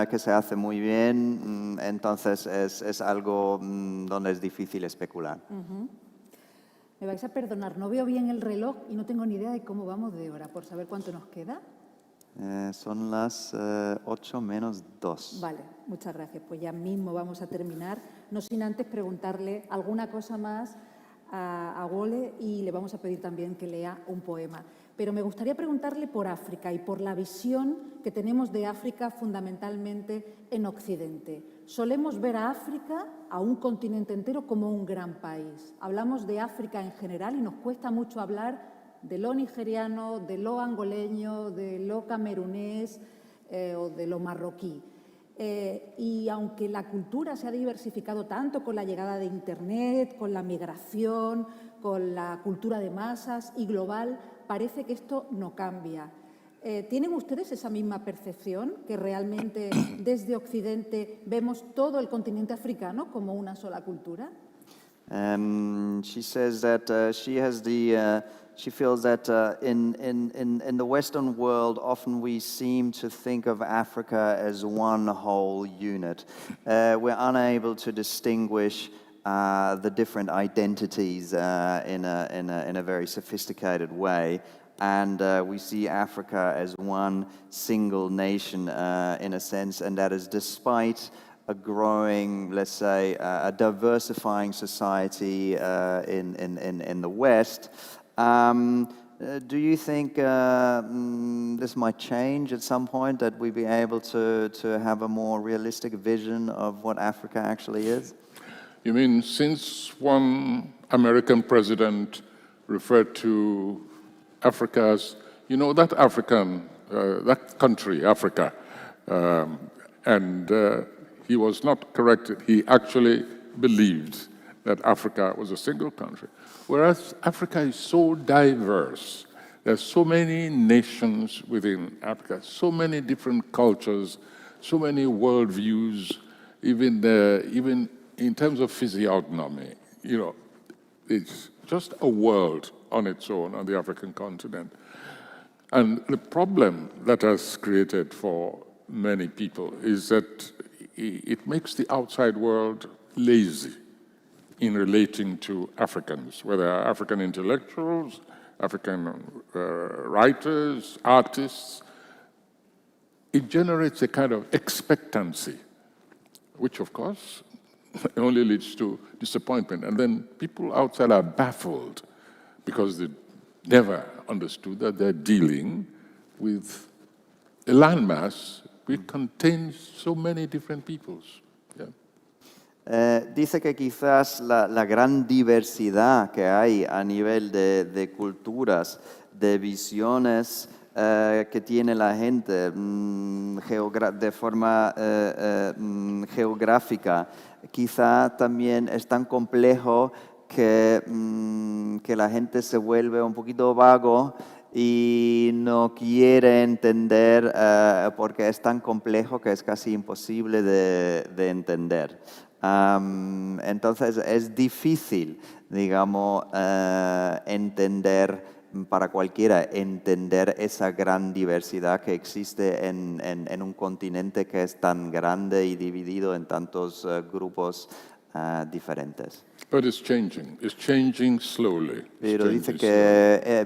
Speaker 3: que se hace muy bien, entonces es algo donde es difícil especular.
Speaker 2: Me vais a perdonar, no veo bien el reloj y no tengo ni idea de cómo vamos de hora, por saber cuánto nos queda.
Speaker 3: Son las 8 menos 2.
Speaker 2: Vale, muchas gracias. Pues ya mismo vamos a terminar, no sin antes preguntarle alguna cosa más a Wole y le vamos a pedir también que lea un poema. Pero me gustaría preguntarle por África y por la visión que tenemos de África fundamentalmente en Occidente. Solemos ver a África, a un continente entero, como un gran país. Hablamos de África en general y nos cuesta mucho hablar de lo nigeriano, de lo angoleño, de lo camerunés o de lo marroquí. Y aunque la cultura se ha diversificado tanto con la llegada de Internet, con la migración, con la cultura de masas y global, parece que esto no cambia. ¿Tienen ustedes esa misma percepción, que realmente desde Occidente vemos todo el continente africano como una sola cultura?
Speaker 3: She says that she feels that in the Western world, often we seem to think of Africa as one whole unit. We're unable to distinguish the different identities in a very sophisticated way. And we see Africa as one single nation in a sense, and that is despite a growing, let's say, a diversifying society in the West. Do you think this might change at some point, that we be able to have a more realistic vision of what Africa actually is?
Speaker 4: You mean since one American president referred to Africa as, you know, that country, Africa, and he was not corrected. He actually believed that Africa was a single country. Whereas Africa is so diverse. There's so many nations within Africa, so many different cultures, so many worldviews, even in terms of physiognomy. You know, it's just a world on its own on the African continent. And the problem that has created for many people is that it makes the outside world lazy in relating to Africans, whether African intellectuals, African writers, artists. It generates a kind of expectancy, which of course only leads to disappointment. And then people outside are baffled because they never understood that they're dealing with a landmass which contains so many different peoples.
Speaker 3: Dice que quizás la gran diversidad que hay a nivel de culturas, de visiones que tiene la gente de forma geográfica, quizá también es tan complejo que la gente se vuelve un poquito vago y no quiere entender porque es tan complejo que es casi imposible de entender. Entonces es difícil, digamos, entender, para cualquiera, entender esa gran diversidad que existe en un continente que es tan grande y dividido en tantos grupos diferentes.
Speaker 4: But it's changing slowly.
Speaker 3: Pero dice que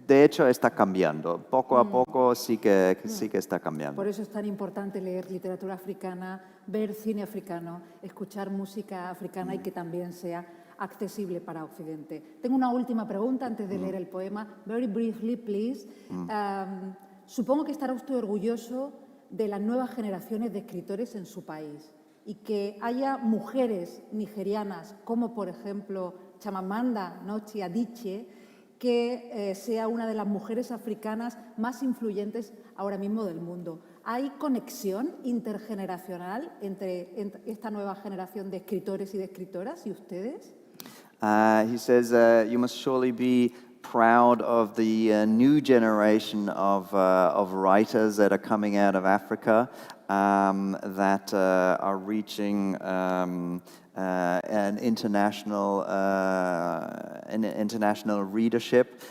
Speaker 3: de hecho está cambiando, poco a poco sí que está cambiando.
Speaker 2: Por eso es tan importante leer literatura africana, ver cine africano, escuchar música africana y que también sea accesible para Occidente. Tengo una última pregunta antes de leer el poema. Very briefly, please. Supongo que estará usted orgulloso de las nuevas generaciones de escritores en su país y que haya mujeres nigerianas como, por ejemplo, Chimamanda Ngozi Adichie, que sea una de las mujeres africanas más influyentes ahora mismo del mundo. ¿Hay conexión intergeneracional entre esta nueva generación de escritores y de escritoras y ustedes?
Speaker 3: He says you must surely be proud of the new generation of writers that are coming out of Africa that are reaching an international readership.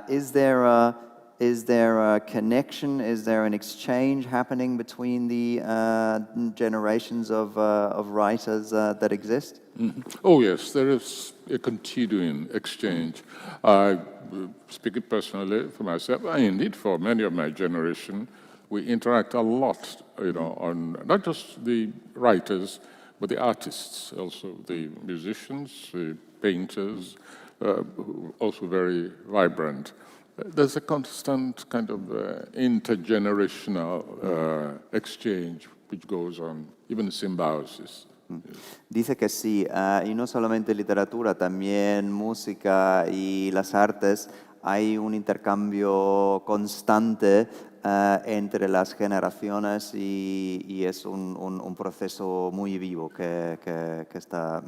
Speaker 3: Is there Is there a connection? Is there an exchange happening between the generations of writers that exist?
Speaker 4: Oh, yes, there is a continuing exchange. Speaking personally for myself, and indeed for many of my generation, we interact a lot, on not just the writers, but the artists, also the musicians, the painters, also very vibrant. There's a constant kind of intergenerational exchange which goes on, even symbiosis.
Speaker 3: Dice que sí, y no solamente literatura, también música y las artes, hay un intercambio constante entre las generaciones y es un proceso muy vivo que está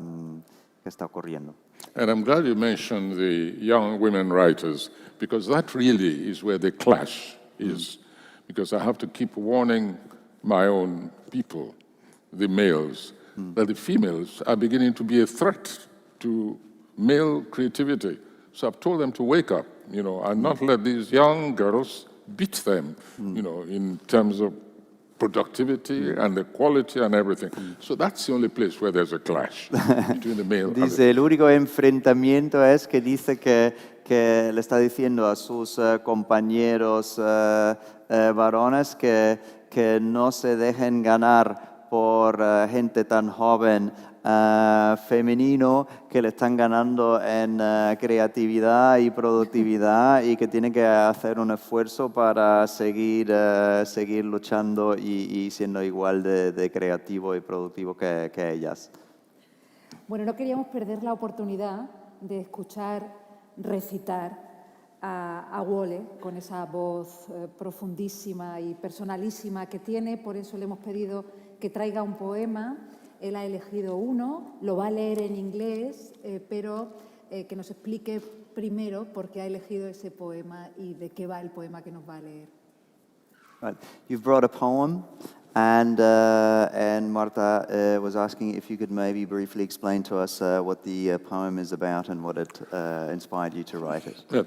Speaker 3: ocurriendo.
Speaker 4: And I'm glad you mentioned the young women writers, because that really is where the clash is. Because I have to keep warning my own people, the males, that the females are beginning to be a threat to male creativity. So I've told them to wake up, and not let these young girls beat them, in terms of productivity and the quality and everything. So that's the only place where there's a clash between the male and the
Speaker 3: Dice, el único enfrentamiento es que dice que le está diciendo a sus compañeros varones que no se dejen ganar por gente tan joven femenino, que le están ganando en creatividad y productividad y que tienen que hacer un esfuerzo para seguir luchando y siendo igual de creativo y productivo que ellas.
Speaker 2: Bueno, no queríamos perder la oportunidad de escuchar recitar a Wole con esa voz profundísima y personalísima que tiene, por eso le hemos pedido que traiga un poema. Él ha elegido uno, lo va a leer en inglés, pero que nos explique primero por qué ha elegido ese poema y de qué va el poema que nos va a leer.
Speaker 3: Right. You've brought a poem, and Marta was asking if you could maybe briefly explain to us what the poem is about and what it inspired you to write it.
Speaker 4: Yeah.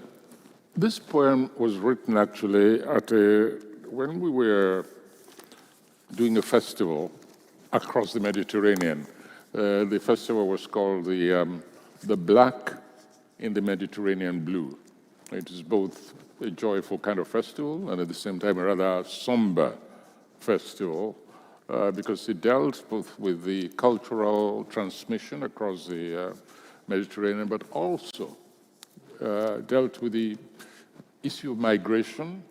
Speaker 4: This poem was written actually when we were doing a festival across the Mediterranean. The festival was called the Black in the Mediterranean Blue. It is both a joyful kind of festival and at the same time a rather somber festival because it dealt both with the cultural transmission across the Mediterranean, but also dealt with the issue of migration,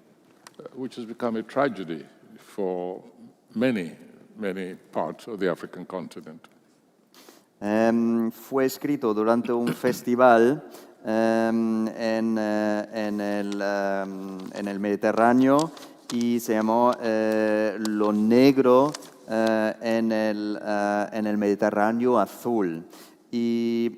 Speaker 4: which has become a tragedy for many parts of the African continent.
Speaker 3: Fue escrito durante un festival en el Mediterráneo y se llamó Lo Negro en el Mediterráneo Azul. Y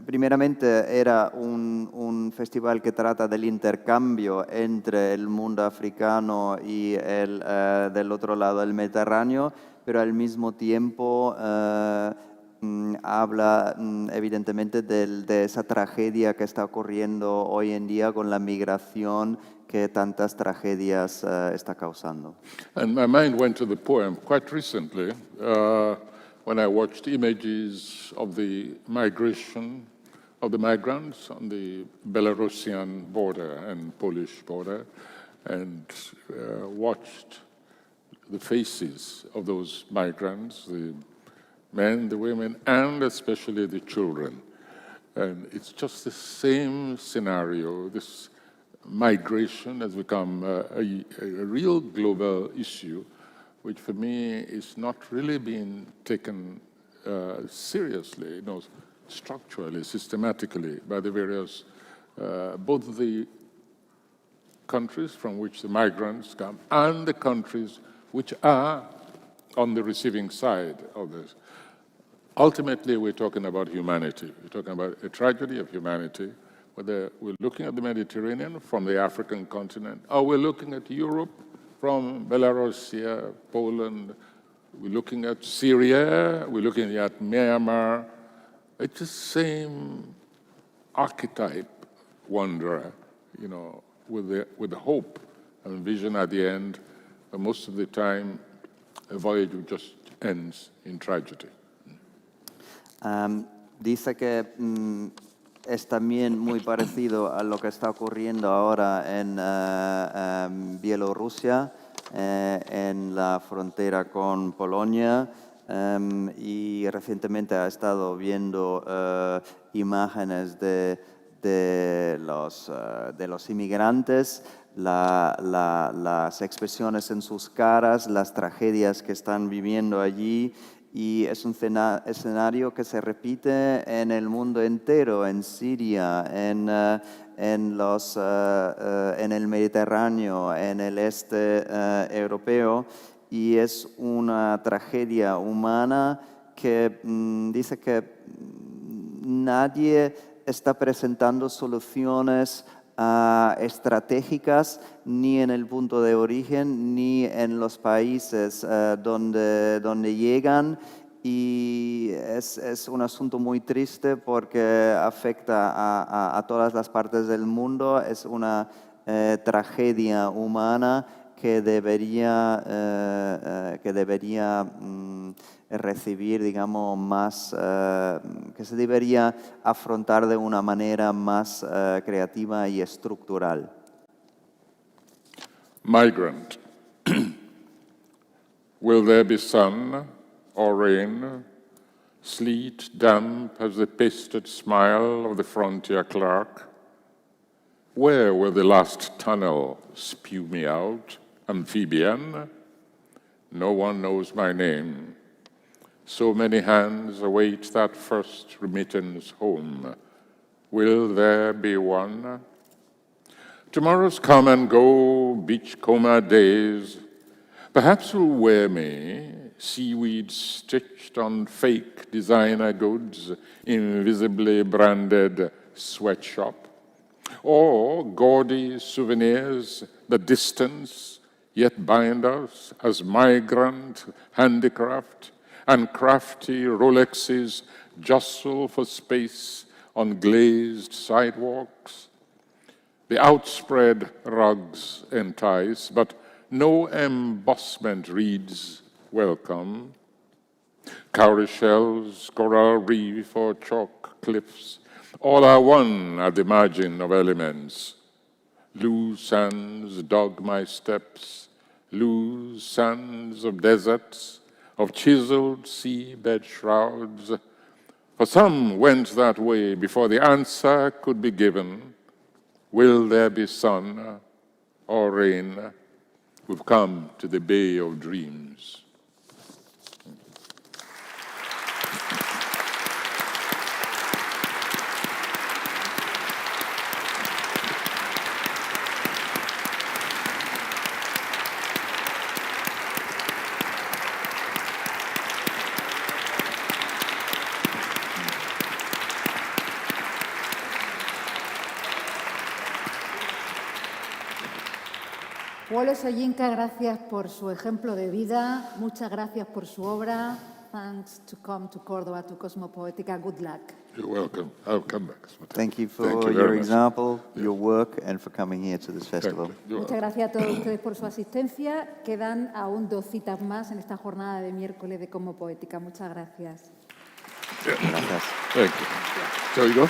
Speaker 3: primeramente era un festival que trata del intercambio entre el mundo africano y del otro lado del Mediterráneo, pero al mismo tiempo habla evidentemente de esa tragedia que está ocurriendo hoy en día con la migración que tantas tragedias está causando.
Speaker 4: And my mind went to the poem quite recently when I watched images of the migration of the migrants on the Belarusian border and Polish border, and watched the faces of those migrants, the men, the women, and especially the children. And it's just the same scenario. This migration has become a real global issue, which for me is not really being taken seriously, structurally, systematically by the various, both the countries from which the migrants come and the countries which are on the receiving side of this. Ultimately, we're talking about humanity. We're talking about a tragedy of humanity, whether we're looking at the Mediterranean from the African continent, or we're looking at Europe from Belarus, Poland, we're looking at Syria, we're looking at Myanmar. It's the same archetype wanderer, with the hope and vision at the end, but most of the time, a voyage just ends in tragedy.
Speaker 3: Dice que es también muy parecido a lo que está ocurriendo ahora en Bielorrusia, en la frontera con Polonia, y recientemente ha estado viendo imágenes de los inmigrantes, las expresiones en sus caras, las tragedias que están viviendo allí, y es un escenario que se repite en el mundo entero, en Siria, en el Mediterráneo, en el este europeo, y es una tragedia humana que dice que nadie está presentando soluciones estratégicas ni en el punto de origen ni en los países donde llegan, y es un asunto muy triste porque afecta a todas las partes del mundo. Es una tragedia humana que debería recibir, digamos, más, que se debería afrontar de una manera más creativa y estructural.
Speaker 4: Migrant. Will there be sun or rain, sleet damp as the pasted smile of the frontier clerk? Where will the last tunnel spew me out? Amphibian? No one knows my name. So many hands await that first remittance home. Will there be one? Tomorrow's come and go, beachcomber days. Perhaps will wear me seaweed stitched on fake designer goods, invisibly branded sweatshop, or gaudy souvenirs that distance yet bind us as migrant handicraft, and crafty Rolexes jostle for space on glazed sidewalks. The outspread rugs entice, but no embossment reads welcome. Cowrie shells, coral reef, or chalk cliffs, all are one at the margin of elements. Loose sands dog my steps, loose sands of deserts, of chiseled seabed shrouds. For some went that way before the answer could be given. Will there be sun or rain? We've come to the Bay of Dreams.
Speaker 2: Wole Soyinka, gracias por su ejemplo de vida, muchas gracias por su obra. Thanks to come to Córdoba, to Cosmopoética. Good luck.
Speaker 4: You're welcome. I'll come back.
Speaker 3: Thank you for
Speaker 4: Thank you
Speaker 3: your
Speaker 4: very much.
Speaker 3: example, your work, and for coming here to this festival.
Speaker 4: You're
Speaker 2: Muchas gracias a todos ustedes por su asistencia. Quedan aún 2 citas más en esta jornada de miércoles de Cosmopoética. Muchas gracias.
Speaker 3: Gracias.
Speaker 4: Thank you. Shall we go?